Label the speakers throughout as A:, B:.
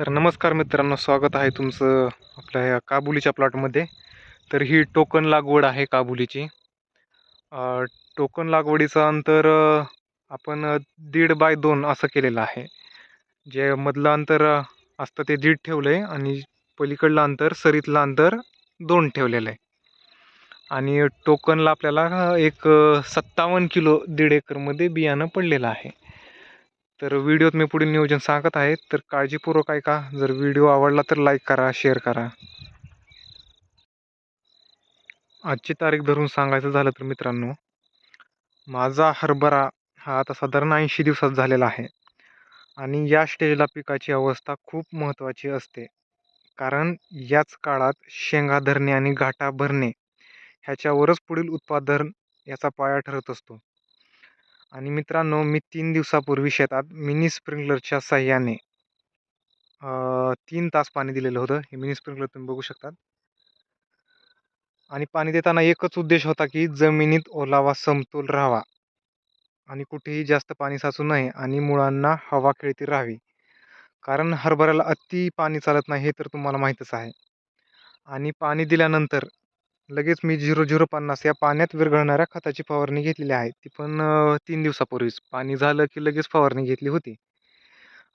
A: तर नमस्कार मित्रांनो, स्वागत आहे तुमचं आपल्या या काबुलीच्या प्लॉटमध्ये. तर ही टोकन लागवड आहे काबुलीची. अ, टोकन लागवडीचं अंतर आपण 1.5 बाय 2 असं केलेलं आहे. जे मधलं अंतर असतं ते 1.5 ठेवलं आहे आणि पलीकडलं अंतर सरीतलं अंतर 2 ठेवलेलं आहे. आणि टोकनला आपल्याला एक 57 किलो 1.5 एकरमध्ये बियाणं पडलेलं आहे. तर व्हिडिओत मी पुढील नियोजन सांगत आहे, तर काळजीपूर्वक ऐका. जर व्हिडिओ आवडला तर लाईक करा, शेअर करा. आजची तारीख धरून सांगायचं झालं तर मित्रांनो, माझा हरभरा हा आता साधारण 80 दिवसात झालेला आहे. आणि या स्टेजला पिकाची अवस्था खूप महत्त्वाची असते. कारण याच काळात शेंगा धरणे आणि गाठा भरणे ह्याच्यावरच पुढील उत्पादन याचा पाया ठरत असतो. आणि मित्रांनो, मी 3 दिवसापूर्वी शेतात मिनी स्प्रिंकलरच्या साहाय्याने 3 तास पाणी दिलेलं होतं. हे मिनी स्प्रिंकलर तुम्ही बघू शकता. आणि पाणी देताना एकच उद्देश होता, की जमिनीत ओलावा समतोल राहावा आणि कुठेही जास्त पाणी साचू नये आणि मुळांना हवा खेळती राहावी. कारण हरभऱ्याला अति पाणी चालत नाही, हे तर तुम्हाला माहीतच आहे. आणि पाणी दिल्यानंतर लगेच मी 0050 या पाण्यात विरघळणाऱ्या खताची फवारणी घेतलेली आहे. ती पण 3 दिवसापूर्वीच. पाणी झालं की लगेच फवारणी घेतली होती.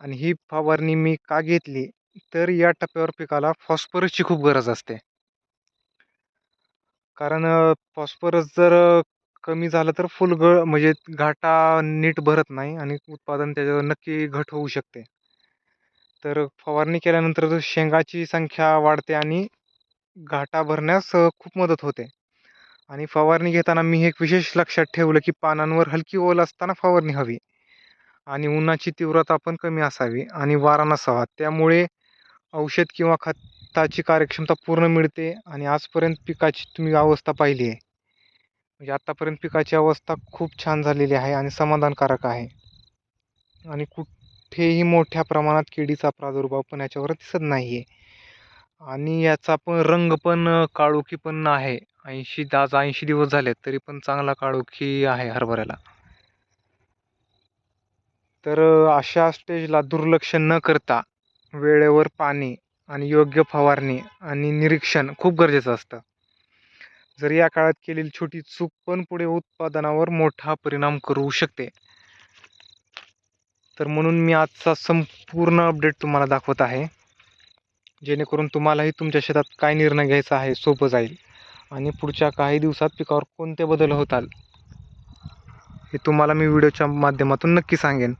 A: आणि ही फवारणी मी का घेतली, तर या टप्प्यावर पिकाला फॉस्फरसची खूप गरज असते. कारण फॉस्फरस जर कमी झालं तर म्हणजे गाठा नीट भरत नाही आणि उत्पादन त्याच्यावर नक्की घट होऊ शकते. तर फवारणी केल्यानंतर शेंगाची संख्या वाढते आणि गाठा भरण्यास खूप मदत होते. आणि फवारणी घेताना मी एक विशेष लक्षात ठेवलं, की पानांवर हलकी ओल असताना फवारणी हवी आणि उन्हाची तीव्रता पण कमी असावी आणि वारा नसावा. त्यामुळे औषध किंवा खताची कार्यक्षमता पूर्ण मिळते. आणि आजपर्यंत पिकाची तुम्ही अवस्था पाहिली आहे. म्हणजे आत्तापर्यंत पिकाची अवस्था खूप छान झालेली आहे आणि समाधानकारक आहे. आणि कुठेही मोठ्या प्रमाणात किडीचा प्रादुर्भाव पण याच्यावर दिसत नाहीये. आणि याचा पण रंग पण काळोखी पण आहे. आज 80 दिवस झालेत तरी पण चांगला काळोखी आहे हरभऱ्याला. तर अशा स्टेजला दुर्लक्ष न करता वेळेवर पाणी आणि योग्य फवारणी आणि निरीक्षण खूप गरजेचं असतं. जर या काळात केलेली छोटी चूक पण पुढे उत्पादनावर मोठा परिणाम करू शकते. तर म्हणून मी आजचा संपूर्ण अपडेट तुम्हाला दाखवत आहे, जेणेकरून तुम्हालाही तुमच्या शेतात काय निर्णय घ्यायचा आहे सोपं जाईल आणि पुढच्या काही दिवसात पिकावर कोणते बदल होतात हे तुम्हाला मी व्हिडिओच्या माध्यमातून नक्की सांगेन.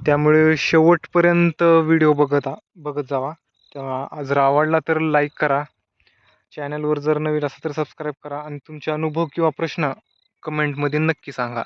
A: त्यामुळे शेवटपर्यंत व्हिडिओ बघत जावा. तेव्हा जर आवडला तर लाईक करा. चॅनलवर जर नवीन असेल तर सबस्क्राईब करा आणि तुमचे अनुभव किंवा प्रश्न कमेंटमध्ये नक्की सांगा.